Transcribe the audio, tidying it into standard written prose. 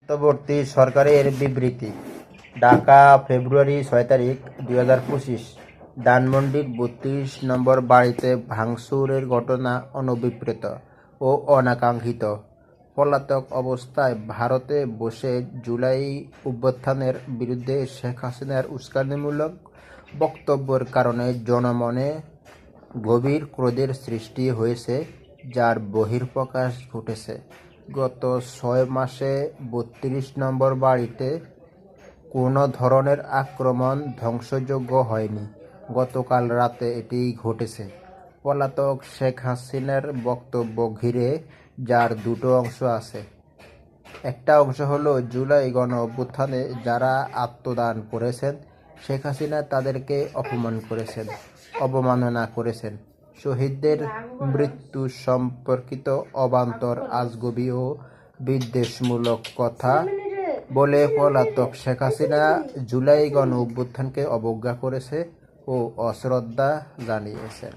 অন্তর্বর্তী সরকারের বিবৃতি। ঢাকা, ফেব্রুয়ারি 6 তারিখ 2025। ধানমন্ডির 32 নম্বর বাড়িতে ভাঙচুরের ঘটনা অনভিপ্রেত ও অনাকাঙ্ক্ষিত। পলাতক অবস্থায় ভারতে বসে জুলাই অভ্যুত্থানের বিরুদ্ধে শেখ হাসিনার উস্কানিমূলক বক্তব্যের কারণে জনমনে গভীর ক্রোধের সৃষ্টি হয়েছে, যার বহিঃপ্রকাশ ঘটেছে গত 6 মাসে 32 নম্বর বাড়িতে কোনো ধরনের আক্রমণ ধ্বংসযজ্ঞ হয়নি। গতকাল রাতে এটি ঘটেছে। পলাতক শেখ হাসিনার বক্তব্য ঘিরে যার দুটো অংশ আছে। একটা অংশ হলো, জুলাই গণ অভ্যুত্থানে যারা আত্মদান করেছেন, শেখ হাসিনা তাদেরকে অপমান করেছেন, অবমাননা করেছেন। শহীদদের মৃত্যু সম্পর্কিত অবান্তর, আজগুবি ও বিদ্বেষমূলক কথা বলে পলাতক শেখ হাসিনা জুলাই গণ অভ্যুত্থানকে অবজ্ঞা করেছে ও অশ্রদ্ধা জানিয়েছেন।